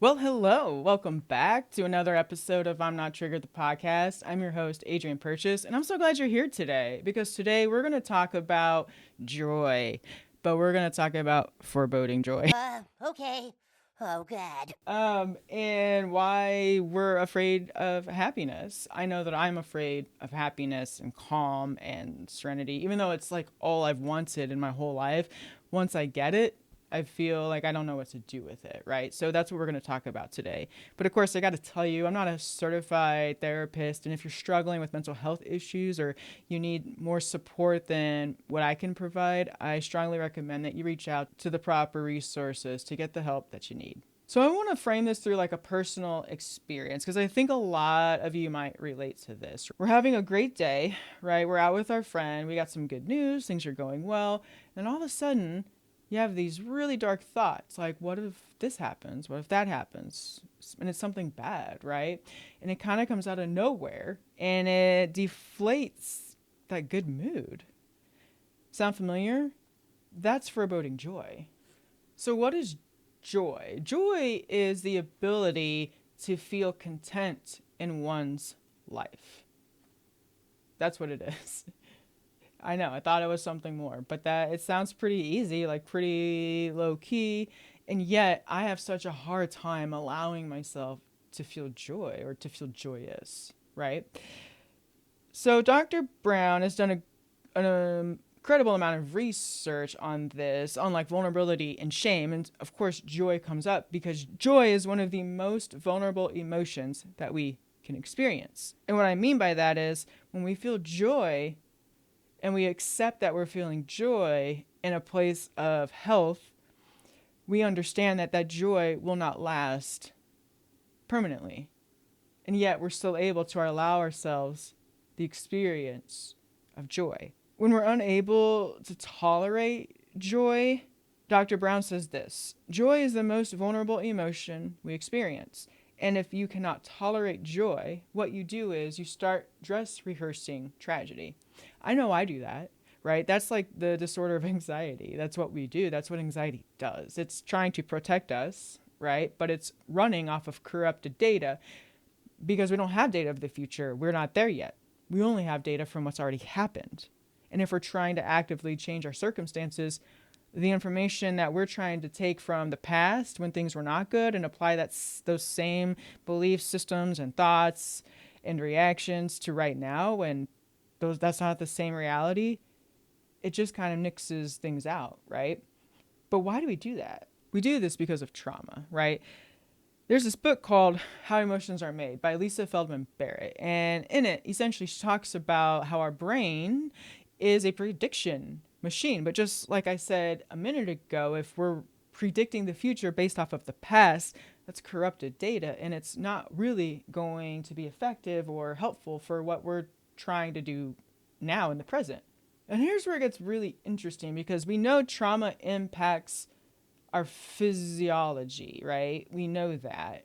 Well, hello. Welcome back to another episode of I'm Not Triggered, the podcast. I'm your host, Adrian Purchase, and I'm so glad you're here today because today we're going to talk about joy, but we're going to talk about foreboding joy. Okay. Oh, God. And why we're afraid of happiness. I know that I'm afraid of happiness and calm and serenity, even though it's like all I've wanted in my whole life. Once I get it, I feel like I don't know what to do with it, right? So that's what we're going to talk about today. But of course, I got to tell you, I'm not a certified therapist. And if you're struggling with mental health issues or you need more support than what I can provide, I strongly recommend that you reach out to the proper resources to get the help that you need. So I want to frame this through like a personal experience because I think a lot of you might relate to this. We're having a great day, right? We're out with our friend. We got some good news. Things are going well. And all of a sudden, you have these really dark thoughts like, what if this happens? What if that happens? And it's something bad, right? And it kind of comes out of nowhere and it deflates that good mood. Sound familiar? That's foreboding joy. So, what is joy? Joy is the ability to feel content in one's life. That's what it is. I know, I thought it was something more, but that it sounds pretty easy, like pretty low key, and yet I have such a hard time allowing myself to feel joy or to feel joyous, right? So Dr. Brown has done an incredible amount of research on this, on like vulnerability and shame, and of course joy comes up because joy is one of the most vulnerable emotions that we can experience. And what I mean by that is when we feel joy, and we accept that we're feeling joy in a place of health, we understand that that joy will not last permanently. And yet we're still able to allow ourselves the experience of joy. When we're unable to tolerate joy, Dr. Brown says this: joy is the most vulnerable emotion we experience. And if you cannot tolerate joy, what you do is you start dress rehearsing tragedy. I know I do that, right? That's like the disorder of anxiety. That's what we do. That's what anxiety does. It's trying to protect us, right? But it's running off of corrupted data because we don't have data of the future. We're not there yet. We only have data from what's already happened. And if we're trying to actively change our circumstances, the information that we're trying to take from the past when things were not good and apply those same belief systems and thoughts and reactions to right now when that's not the same reality, it just kind of nixes things out, right? But why do we do that? We do this because of trauma, right? There's this book called How Emotions Are Made by Lisa Feldman Barrett. And in it, essentially, she talks about how our brain is a prediction machine. But just like I said a minute ago, if we're predicting the future based off of the past, that's corrupted data. And it's not really going to be effective or helpful for what we're trying to do now in the present. And here's where it gets really interesting because we know trauma impacts our physiology, right? We know that.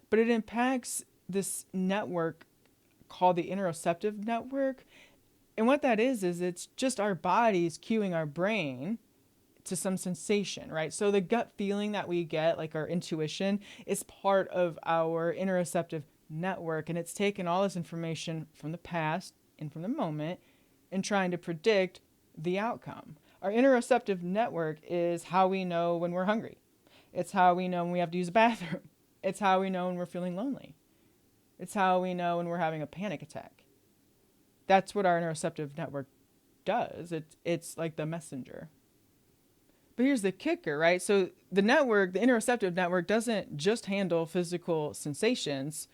But it impacts this network called the interoceptive network. And what that is it's just our bodies cueing our brain to some sensation, right? So the gut feeling that we get, like our intuition, is part of our interoceptive network. And it's taken all this information from the past and from the moment and trying to predict the outcome. Our interoceptive network is how we know when we're hungry. It's how we know when we have to use a bathroom. It's how we know when we're feeling lonely. It's how we know when we're having a panic attack. That's what our interoceptive network does. It's like the messenger. But here's the kicker, right? So the network, the interoceptive network, doesn't just handle physical sensations.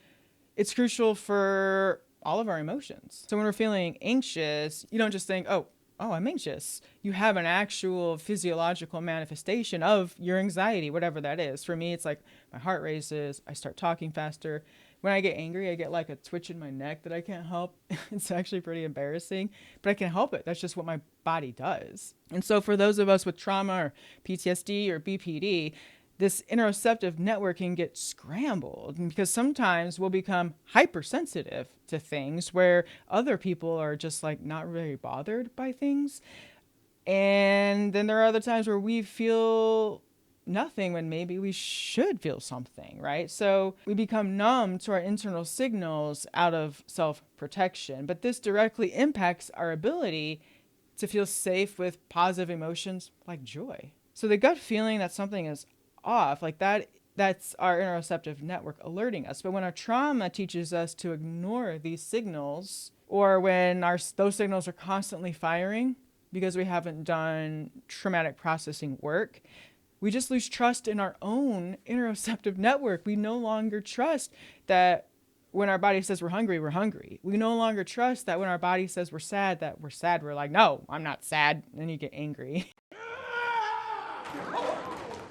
It's crucial for all of our emotions. So when we're feeling anxious, you don't just think, oh, I'm anxious. You have an actual physiological manifestation of your anxiety, whatever that is. For me, it's like my heart races, I start talking faster. When I get angry, I get like a twitch in my neck that I can't help. It's actually pretty embarrassing, but I can help it. That's just what my body does. And so for those of us with trauma or PTSD or BPD, this interoceptive network can get scrambled because sometimes we'll become hypersensitive to things where other people are just like not really bothered by things. And then there are other times where we feel nothing when maybe we should feel something, right? So we become numb to our internal signals out of self-protection. But this directly impacts our ability to feel safe with positive emotions like joy. So the gut feeling that something is off, like that's our interoceptive network alerting us. But when our trauma teaches us to ignore these signals, or when those signals are constantly firing because we haven't done traumatic processing work, we just lose trust in our own interoceptive network. We no longer trust that when our body says we're hungry, we're hungry. We no longer trust that when our body says we're sad, that we're sad. We're like, no, I'm not sad. And then you get angry.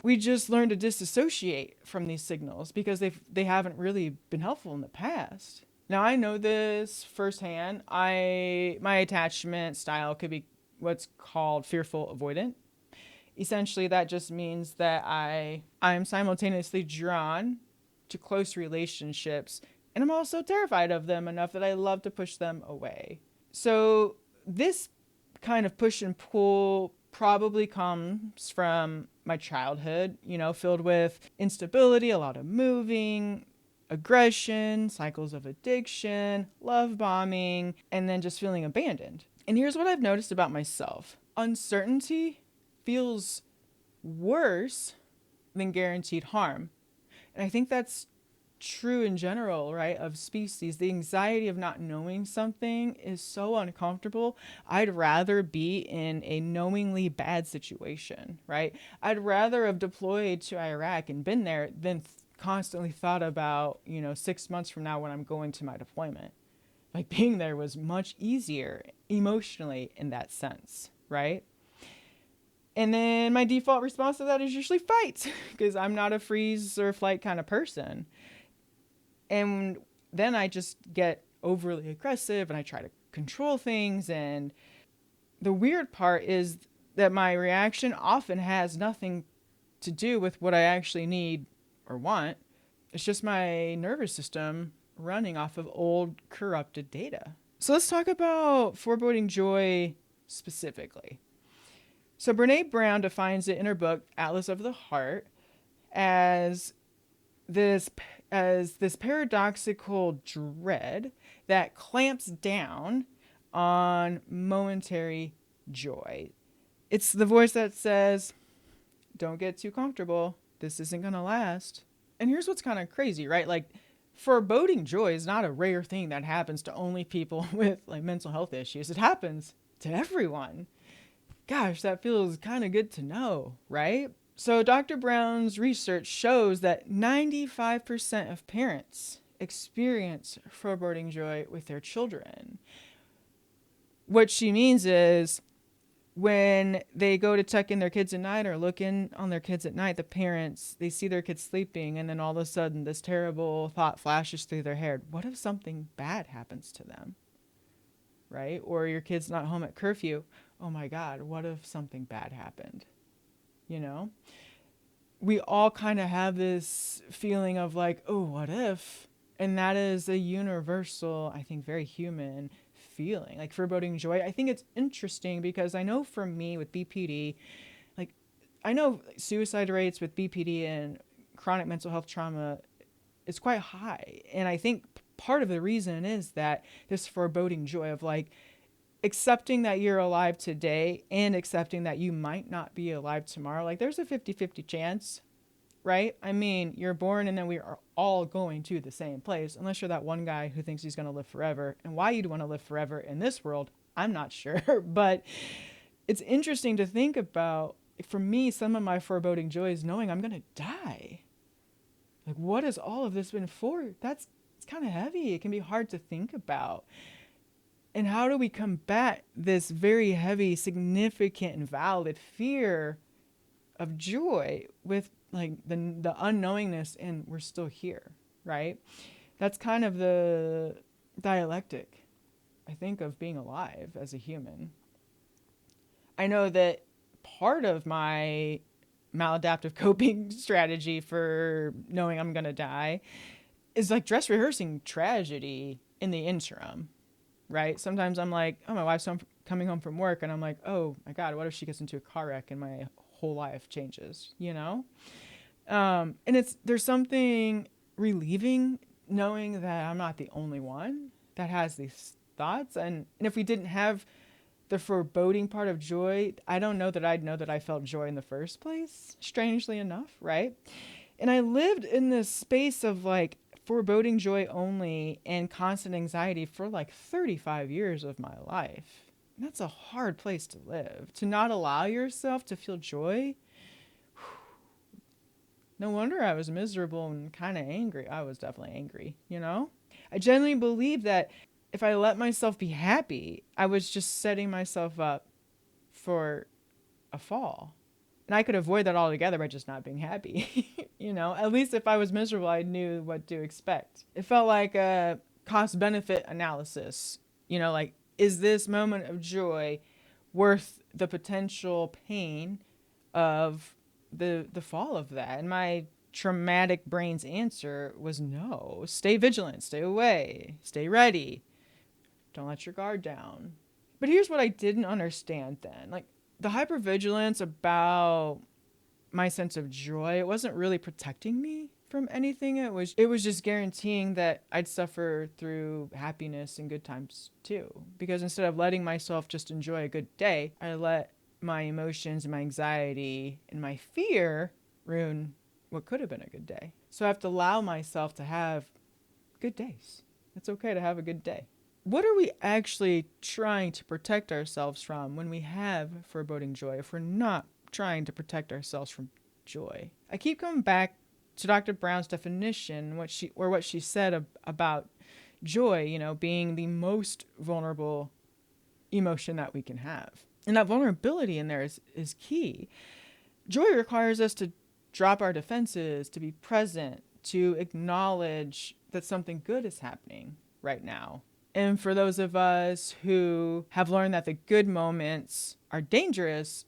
We just learn to disassociate from these signals because they haven't really been helpful in the past. Now I know this firsthand. My attachment style could be what's called fearful avoidant. Essentially, that just means that I'm simultaneously drawn to close relationships, and I'm also terrified of them enough that I love to push them away. So this kind of push and pull probably comes from my childhood, filled with instability, a lot of moving, aggression, cycles of addiction, love bombing, and then just feeling abandoned. And here's what I've noticed about myself. Uncertainty feels worse than guaranteed harm. And I think that's true in general, right, of species. The anxiety of not knowing something is so uncomfortable. I'd rather be in a knowingly bad situation, right? I'd rather have deployed to Iraq and been there than constantly thought about, 6 months from now when I'm going to my deployment. Like being there was much easier emotionally in that sense, right? And then my default response to that is usually fight because I'm not a freeze or flight kind of person. And then I just get overly aggressive and I try to control things. And the weird part is that my reaction often has nothing to do with what I actually need or want. It's just my nervous system running off of old corrupted data. So let's talk about foreboding joy specifically. So Brene Brown defines it in her book Atlas of the Heart as this paradoxical dread that clamps down on momentary joy. It's the voice that says, don't get too comfortable. This isn't going to last. And here's what's kind of crazy, right? Like, foreboding joy is not a rare thing that happens to only people with like mental health issues. It happens to everyone. Gosh, that feels kind of good to know, right? So Dr. Brown's research shows that 95% of parents experience foreboding joy with their children. What she means is when they go to tuck in their kids at night or look in on their kids at night, the parents, they see their kids sleeping and then all of a sudden this terrible thought flashes through their head. What if something bad happens to them? Right? Or your kid's not home at curfew. Oh my God, what if something bad happened? We all kind of have this feeling of like, oh, what if? And that is a universal, I think, very human feeling, like foreboding joy. I think it's interesting because I know for me with BPD, like I know suicide rates with BPD and chronic mental health trauma is quite high. And I think part of the reason is that this foreboding joy of like accepting that you're alive today and accepting that you might not be alive tomorrow. Like there's a 50-50 chance, right? I mean, you're born and then we are all going to the same place, unless you're that one guy who thinks he's going to live forever. And why you'd want to live forever in this world, I'm not sure. But it's interesting to think about. For me, some of my foreboding joy is knowing I'm going to die. Like, what has all of this been for? It's kind of heavy. It can be hard to think about. And how do we combat this very heavy, significant, and valid fear of joy with like the unknowingness and we're still here, right? That's kind of the dialectic, I think, of being alive as a human. I know that part of my maladaptive coping strategy for knowing I'm going to die is like dress rehearsing tragedy in the interim, right? Sometimes I'm like, oh, my wife's coming home from work and I'm like, oh my God, what if she gets into a car wreck and my whole life changes, you know? And there's something relieving knowing that I'm not the only one that has these thoughts. And if we didn't have the foreboding part of joy, I don't know that I'd know that I felt joy in the first place, strangely enough, right? And I lived in this space of like foreboding joy only and constant anxiety for like 35 years of my life. And that's a hard place to live. To not allow yourself to feel joy. No wonder I was miserable and kind of angry. I was definitely angry, you know? I genuinely believe that if I let myself be happy, I was just setting myself up for a fall. And I could avoid that altogether by just not being happy. You know, at least if I was miserable, I knew what to expect. It felt like a cost benefit analysis. You know, like, is this moment of joy worth the potential pain of the fall of that? And my traumatic brain's answer was no. Stay vigilant, stay away, stay ready. Don't let your guard down. But here's what I didn't understand then. Like, the hypervigilance about my sense of joy, it wasn't really protecting me from anything. It was just guaranteeing that I'd suffer through happiness and good times too. Because instead of letting myself just enjoy a good day, I let my emotions and my anxiety and my fear ruin what could have been a good day. So I have to allow myself to have good days. It's okay to have a good day. What are we actually trying to protect ourselves from when we have foreboding joy if we're not trying to protect ourselves from joy? I keep coming back to Dr. Brown's definition, what she said about joy, you know, being the most vulnerable emotion that we can have. And that vulnerability in there is key. Joy requires us to drop our defenses, to be present, to acknowledge that something good is happening right now. And for those of us who have learned that the good moments are dangerous,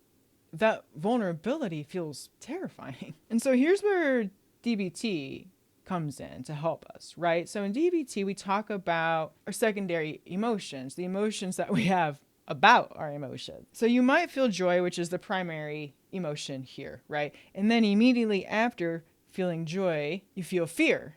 that vulnerability feels terrifying. And so here's where DBT comes in to help us, right? So in DBT, we talk about our secondary emotions, the emotions that we have about our emotion. So you might feel joy, which is the primary emotion here, right? And then immediately after feeling joy, you feel fear.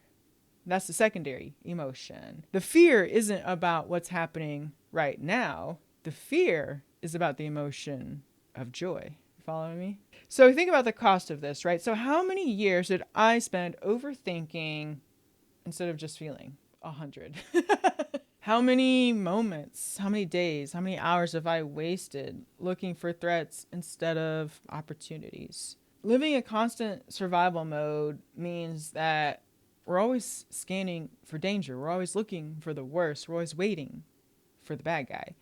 That's the secondary emotion. The fear isn't about what's happening right now. The fear is about the emotion of joy. You following me? So think about the cost of this, right? So how many years did I spend overthinking instead of just feeling? 100. How many moments, how many days, how many hours have I wasted looking for threats instead of opportunities? Living a constant survival mode means that we're always scanning for danger. We're always looking for the worst. We're always waiting for the bad guy.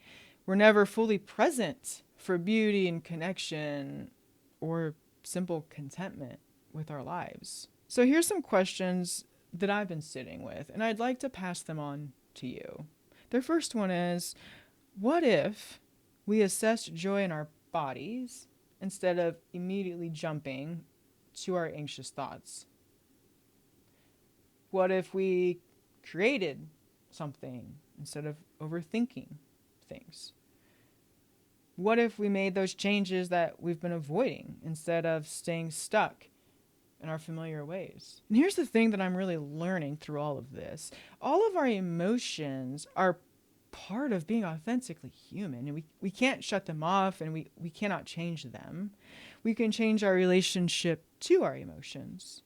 We're never fully present for beauty and connection or simple contentment with our lives. So here's some questions that I've been sitting with, and I'd like to pass them on to you. The first one is, what if we assessed joy in our bodies instead of immediately jumping to our anxious thoughts? What if we created something instead of overthinking things? What if we made those changes that we've been avoiding instead of staying stuck in our familiar ways? And here's the thing that I'm really learning through all of this. All of our emotions are part of being authentically human, and we can't shut them off, and we cannot change them. We can change our relationship to our emotions.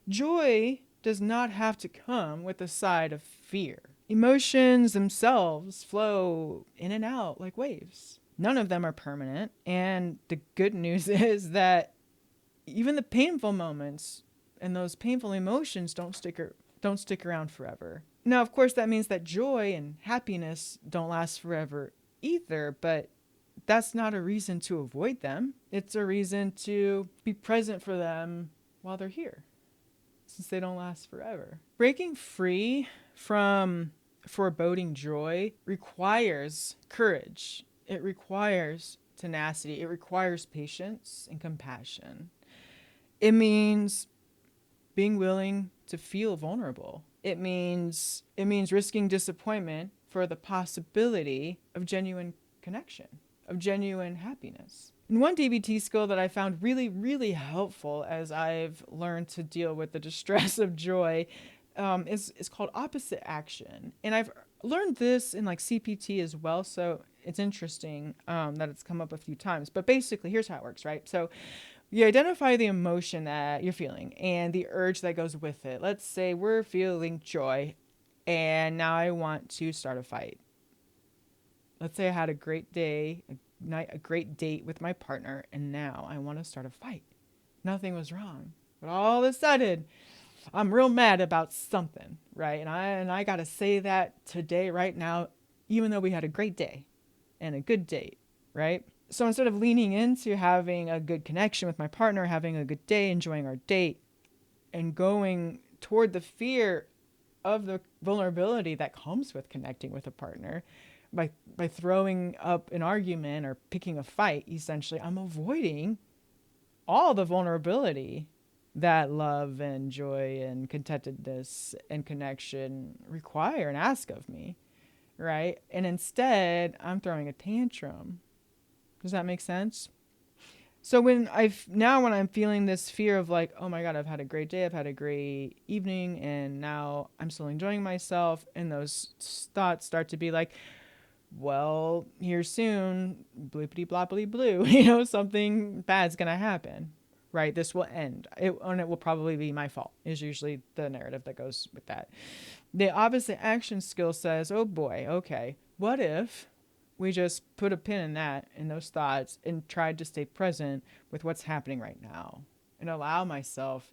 Joy does not have to come with a side of fear. Emotions themselves flow in and out like waves. None of them are permanent. And the good news is that even the painful moments and those painful emotions don't stick around forever. Now, of course, that means that joy and happiness don't last forever either, but that's not a reason to avoid them. It's a reason to be present for them while they're here, since they don't last forever. Breaking free from foreboding joy requires courage. It requires tenacity. It requires patience and compassion. It means being willing to feel vulnerable. It means risking disappointment for the possibility of genuine connection, of genuine happiness. And one DBT skill that I found really, really helpful as I've learned to deal with the distress of joy is called opposite action. And I've learned this in like CPT as well. So it's interesting that it's come up a few times. But basically, here's how it works, right? So you identify the emotion that you're feeling and the urge that goes with it. Let's say we're feeling joy and now I want to start a fight. Let's say I had a great day, a great date with my partner, and now I want to start a fight. Nothing was wrong. But all of a sudden, I'm real mad about something, right? And I got to say that today, right now, even though we had a great day and a good date, right? So instead of leaning into having a good connection with my partner, having a good day, enjoying our date, and going toward the fear of the vulnerability that comes with connecting with a partner, by throwing up an argument or picking a fight, essentially, I'm avoiding all the vulnerability that love and joy and contentedness and connection require and ask of me, right? And instead, I'm throwing a tantrum. Does that make sense? So when I'm feeling this fear of like, oh my God, I've had a great day, I've had a great evening, and now I'm still enjoying myself, and those thoughts start to be like, well, here soon, bloopity bloppity blue, something bad's gonna happen, right? This will end. And it will probably be my fault, is usually the narrative that goes with that. The opposite action skill says, oh boy, okay, what if we just put a pin in those thoughts, and tried to stay present with what's happening right now and allow myself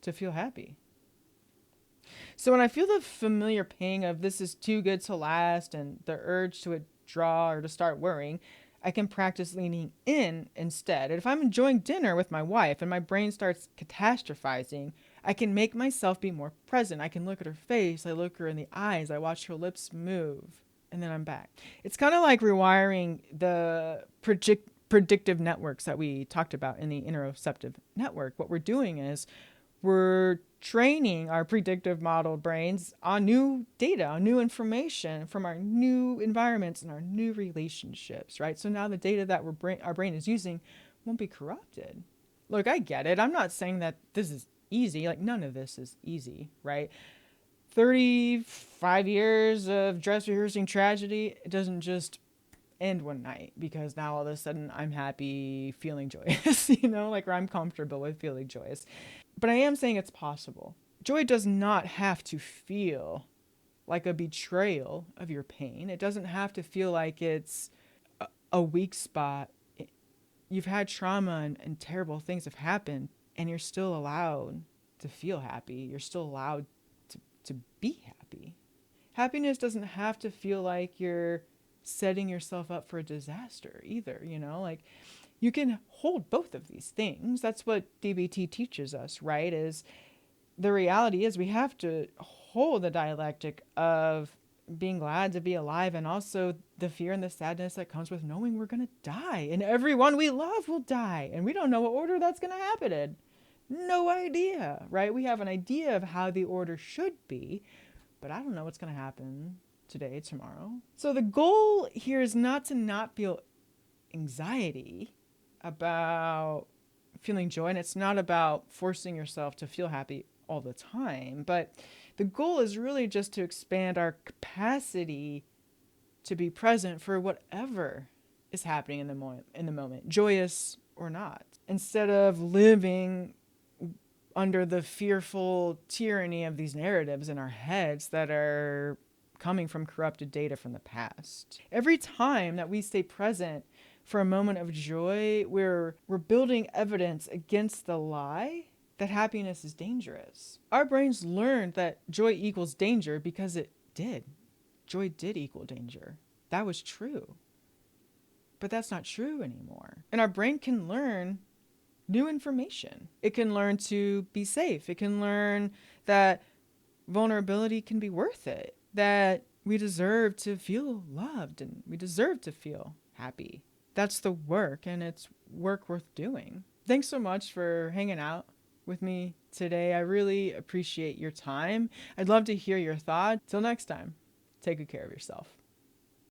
to feel happy? So when I feel the familiar pang of this is too good to last and the urge to withdraw or to start worrying, I can practice leaning in instead. And if I'm enjoying dinner with my wife and my brain starts catastrophizing, I can make myself be more present. I can look at her face, I look her in the eyes, I watch her lips move, and then I'm back. It's kind of like rewiring the predictive networks that we talked about in the interoceptive network. What we're doing is we're training our predictive model brains on new data, on new information from our new environments and our new relationships, right? So now the data that our brain is using won't be corrupted. Look, I get it. I'm not saying that this is easy. Like, none of this is easy, right? 35 years of dress rehearsing tragedy, it doesn't just end one night because now all of a sudden I'm happy feeling joyous, or I'm comfortable with feeling joyous. But I am saying it's possible. Joy does not have to feel like a betrayal of your pain. It doesn't have to feel like it's a weak spot. You've had trauma and terrible things have happened, and you're still allowed to feel happy. You're still allowed to be happy. Happiness doesn't have to feel like you're setting yourself up for a disaster either, you can hold both of these things. That's what DBT teaches us, right? Is the reality is we have to hold the dialectic of being glad to be alive and also the fear and the sadness that comes with knowing we're going to die and everyone we love will die and we don't know what order that's going to happen in. No idea, right? We have an idea of how the order should be, but I don't know what's going to happen today, tomorrow. So the goal here is not to not feel anxiety about feeling joy, and it's not about forcing yourself to feel happy all the time, but the goal is really just to expand our capacity to be present for whatever is happening in the moment, joyous or not, instead of living under the fearful tyranny of these narratives in our heads that are coming from corrupted data from the past. Every time that we stay present for a moment of joy, we're building evidence against the lie that happiness is dangerous. Our brains learned that joy equals danger because it did. Joy did equal danger. That was true. But that's not true anymore. And our brain can learn new information. It can learn to be safe. It can learn that vulnerability can be worth it, that we deserve to feel loved and we deserve to feel happy. That's the work, and it's work worth doing. Thanks so much for hanging out with me today. I really appreciate your time. I'd love to hear your thoughts. Till next time, take good care of yourself.